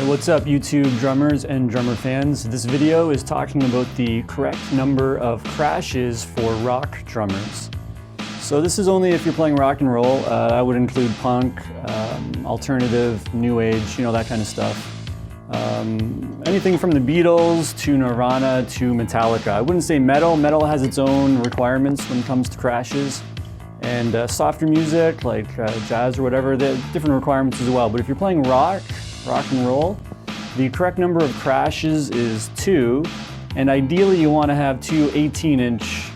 Hey, what's up YouTube drummers and drummer fans? This video is talking about the correct number of crashes for rock drummers. So this is only if you're playing rock and roll. I would include punk, alternative, new age, that kind of stuff. Anything from the Beatles to Nirvana to Metallica. I wouldn't say metal. Metal has its own requirements when it comes to crashes. And softer music like jazz or whatever, they have different requirements as well. But if you're playing rock and roll, the correct number of crashes is 2, and ideally you want to have 2 18-inch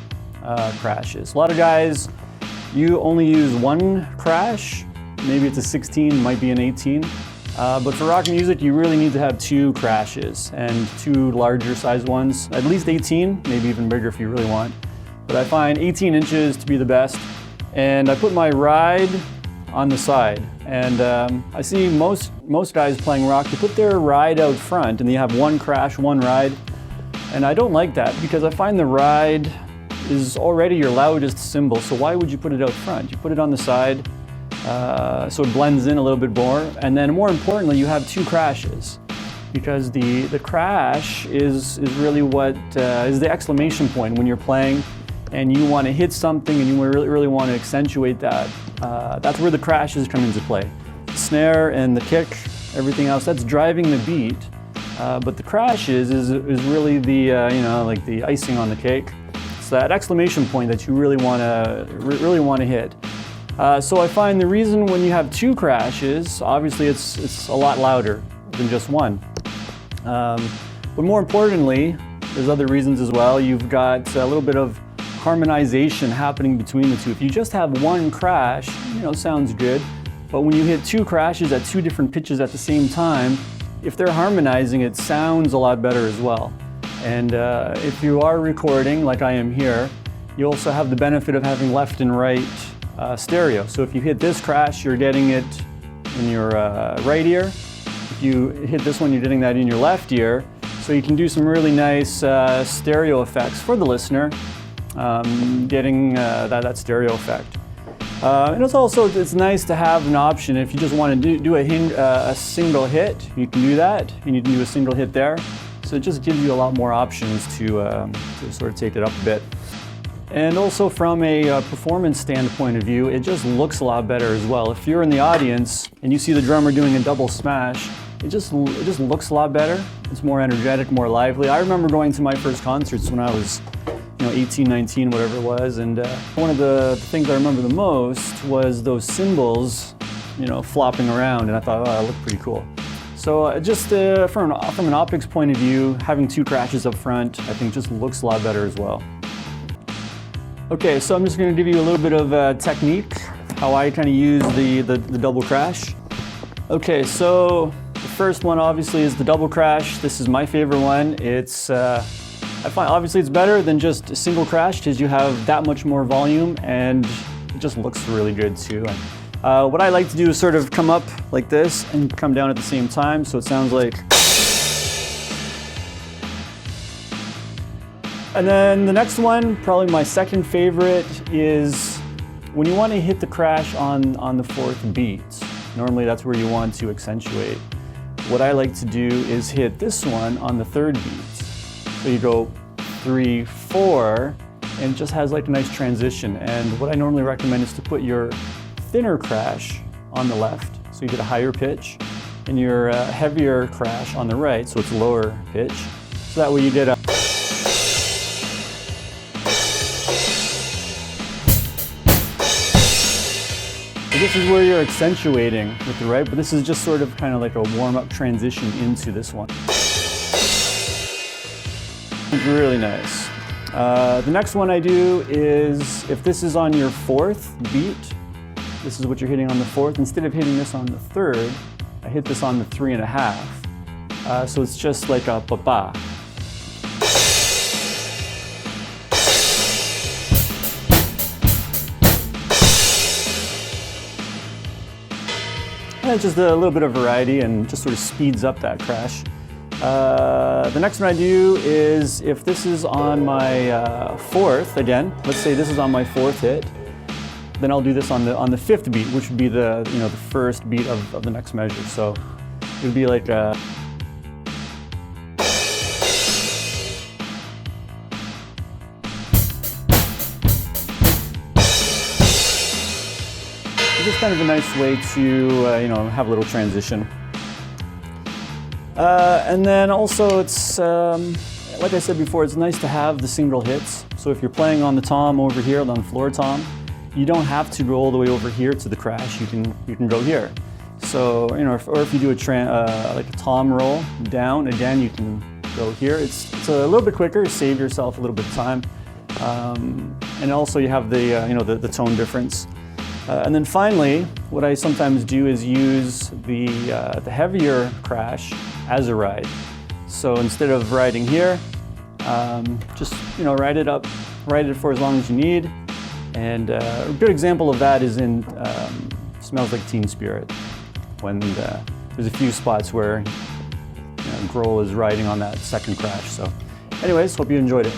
crashes. A lot of guys, you only use 1 crash, maybe it's a 16, might be an 18. But for rock music, you really need to have 2 crashes, and 2 larger size ones, at least 18, maybe even bigger if you really want. But I find 18 inches to be the best, and I put my ride on the side. And I see most guys playing rock, they put their ride out front and you have 1 crash, 1 ride. And I don't like that because I find the ride is already your loudest cymbal, so why would you put it out front? You put it on the side so it blends in a little bit more. And then more importantly, you have 2 crashes because the crash is really what is the exclamation point when you're playing and you want to hit something and you really want to accentuate that. That's where the crashes come into play. The snare and the kick, everything else, that's driving the beat. But the crashes is really the like the icing on the cake. It's that exclamation point that you really want to hit. So I find the reason when you have 2 crashes, obviously it's a lot louder than just 1. But more importantly, there's other reasons as well. You've got a little bit of harmonization happening between the 2. If you just have 1 crash, sounds good. But when you hit 2 crashes at 2 different pitches at the same time, if they're harmonizing, it sounds a lot better as well. And if you are recording, like I am here, you also have the benefit of having left and right stereo. So if you hit this crash, you're getting it in your right ear. If you hit this one, you're getting that in your left ear. So you can do some really nice stereo effects for the listener, getting that stereo effect. And it's nice to have an option if you just want to do a single hit, you can do that, and you can do a single hit there. So it just gives you a lot more options to sort of take it up a bit. And also from a performance standpoint of view, it just looks a lot better as well. If you're in the audience and you see the drummer doing a double smash, it just looks a lot better. It's more energetic, more lively. I remember going to my first concerts when I was 18, 19, whatever it was, and one of the things I remember the most was those cymbals, flopping around, and I thought, oh, that looked pretty cool. So just from an optics point of view, having 2 crashes up front, I think just looks a lot better as well. Okay, so I'm just going to give you a little bit of technique, how I kind of use the double crash. Okay, so the first one obviously is the double crash. This is my favorite one. I find obviously it's better than just a single crash because you have that much more volume and it just looks really good too. What I like to do is sort of come up like this and come down at the same time, so it sounds like. And then the next one, probably my second favorite, is when you want to hit the crash on the 4th beat. Normally that's where you want to accentuate. What I like to do is hit this one on the 3rd beat. So you go 3, 4, and it just has like a nice transition. And what I normally recommend is to put your thinner crash on the left, so you get a higher pitch, and your heavier crash on the right, so it's lower pitch. So that way you get a. So this is where you're accentuating with the right, but this is just sort of kind of like a warm-up transition into this one. Really nice. The next one I do is, if this is on your 4th beat, this is what you're hitting on the 4th, instead of hitting this on the 3rd, I hit this on the 3.5. So it's just like a pa-pa. And it's just a little bit of variety and just sort of speeds up that crash. The next one I do is, if this is on my 4th, again, let's say this is on my 4th hit, then I'll do this on the 5th beat, which would be the the first beat of the next measure. So it would be like just kind of a nice way to you know, have a little transition. And then also it's, like I said before, it's nice to have the single hits. So if you're playing on the tom over here, on the floor tom, you don't have to go all the way over here to the crash. You can go here. So, you know, or if you do like a tom roll down, again, you can go here. It's a little bit quicker, save yourself a little bit of time. And also you have the, you know, the tone difference. And then finally, what I sometimes do is use the heavier crash as a ride. So instead of riding here, just, you know, ride it for as long as you need. And a good example of that is in Smells Like Teen Spirit, when there's a few spots where, you know, Grohl is riding on that second crash. So anyways, hope you enjoyed it.